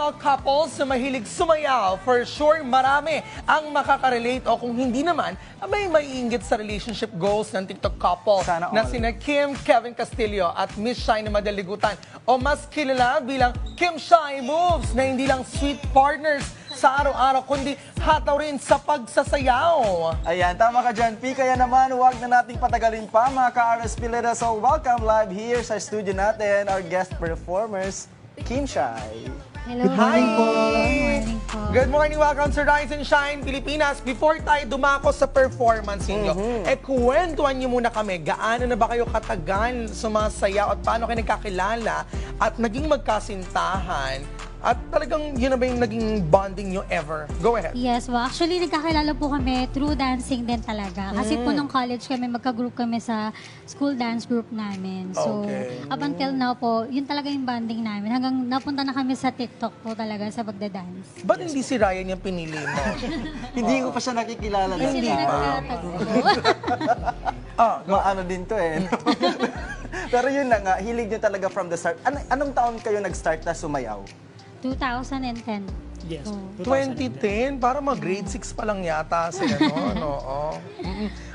mga couples na mahilig sumayaw, for sure marami ang makaka-relate o kung hindi naman, may maiinggit sa relationship goals ng TikTok couple Sana na all. sina Kevin Castillo at Miss Shine Madaligutan o mas kilala bilang Kim Shy Moves na hindi lang sweet partners sa araw-araw kundi hataw rin sa pagsasayaw. Ayan, tama ka dyan, P. Kaya naman, huwag na nating patagalin pa mga ka-RS Pilera. So, welcome live here sa studio natin, our guest performers, Kim Shy. Hello. Good morning po. Good morning po. Good morning, welcome sa Rise and Shine Pilipinas. Before tayo dumako sa performance ninyo, kwentuhan niyo muna kami, gaano na ba kayo katagal sumasayaw at paano kayo nagkakilala at naging magkasintahan? At talagang yun na ba yung naging bonding nyo ever? Go ahead. Yes, well, actually nagkakilala po kami through dancing din talaga. Kasi po nung college kami, magka-group kami sa school dance group namin. So, Okay. up until now po, yun talaga yung bonding namin. Hanggang napunta na kami sa TikTok po talaga sa pagda-dance. Ba't hindi si Ryan yung pinili mo? Hindi ko pa siya nakikilala. Kasi Hindi rin ba? nagkatagpo. Maano din to eh. Pero yun na nga, hilig nyo talaga from the start. Anong taon kayo nag-start na sumayaw? 2010. Yes. So, 2010? Para mga grade 6 pa lang yata sila noon. Oo.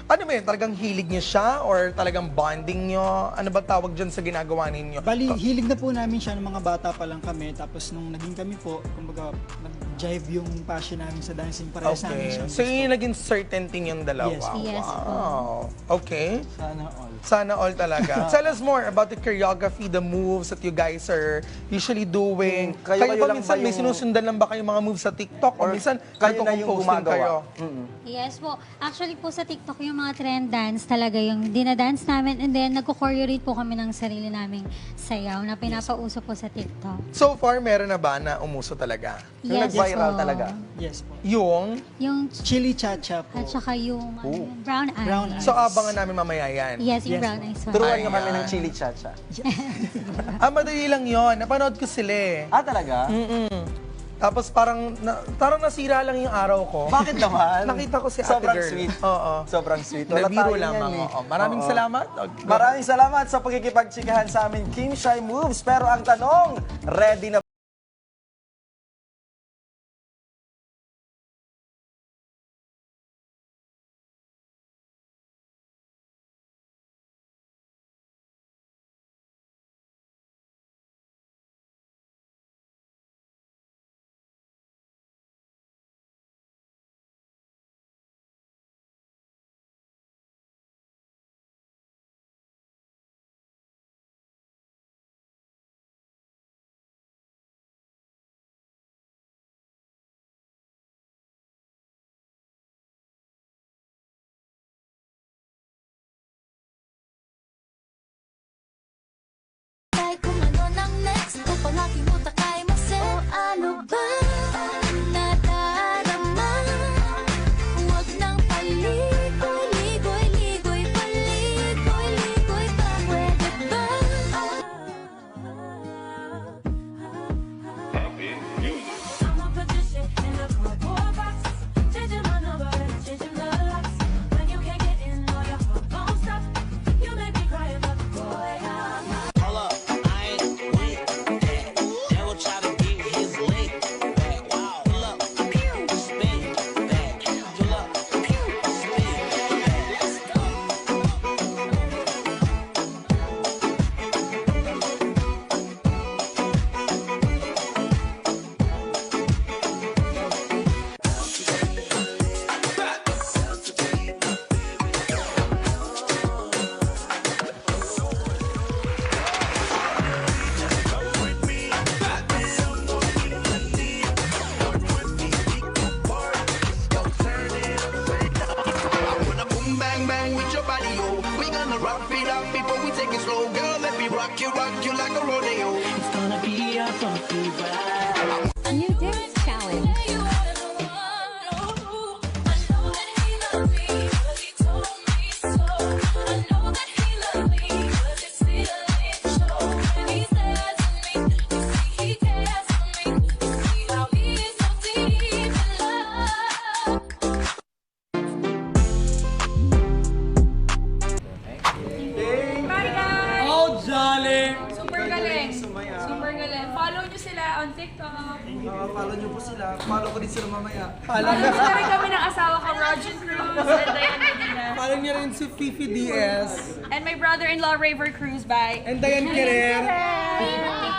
Ano ba yun? Talagang hilig niyo siya? Or talagang bonding niyo? Ano ba tawag dyan sa ginagawa ninyo? Bali, hilig na po namin siya ng mga bata pa lang kami. Tapos nung naging kami po, kumbaga, nag-jive yung passion namin sa dancing. Parehas namin Okay. siya. So yun yung naging certainty yung dalawa. Yes. Yes po. Wow. Okay. Sana all. Sana all talaga. Tell us more about the choreography, the moves that you guys are usually doing. Kayo Kayo lang ba ba minsan may yung- sinusundan lang ba kayong mga moves sa TikTok? O Or minsan kayo na yung nagko-compose din kayo? gumagawa? Yes po. Actually po sa TikTok yung mga trend dance talaga yung dinadance namin and then nagko-choreograph po kami ng sarili naming sayaw na pinapauso po sa TikTok. So far, meron na ba na umuso talaga? Yung nag-viral po. talaga. Yes po. Yung, Yung Chili Cha-Cha po. at saka yung ano yun, brown eyes. Brown eyes. so abangan namin mamaya yan. Yes, yung Yes brown po. eyes. one. Turuan nyo kami Ayan. ng Chili Cha-Cha. Madali lang yon. Napanood ko sila eh. Talaga? Tapos parang nasira lang yung araw ko. Bakit naman? Nakita ko si Ate Sobrang Girl. sweet. Oo. Sobrang sweet. Wala Nabiro tayo lamang. yan eh. Oo. Maraming Oo. salamat. Maraming salamat sa pagkikipagtsikahan sa amin, Kim Shy Moves. Pero ang tanong, ready na Ay kung ano nang next upang aking utak ay maset. O ano ba nadarama? Huwag nang paligoy, ligoy, ligoy, paligoy, ligoy pa. Pwede ba? I'm a magician in a cardboard box, changing my number and changing the locks. When you can't get in, all your heart won't stop. You make me cry about the boy I'm not. Hold up, I ain't with that. Devil try to get his leg back. Wow, pull up, spin back. Pull up, spin back. Let's go. Wanna boom bang bang with your body, yo. We gonna rock it up before we take it slow, girl. Let me rock you like a rodeo. It's gonna be a funky ride. A new dance challenge. Oh, jolly! Super galing. Super galing. Follow nyo sila on TikTok. Follow niyo po sila. Follow ko din sila mamaya. Follow nyo rin kami ng asawa ko, Roger Cruz and Diane Medina. Parang niya rin si Fifi DS. And my brother-in-law, Raver Cruz. Bye. And Diane Querer. Thank you.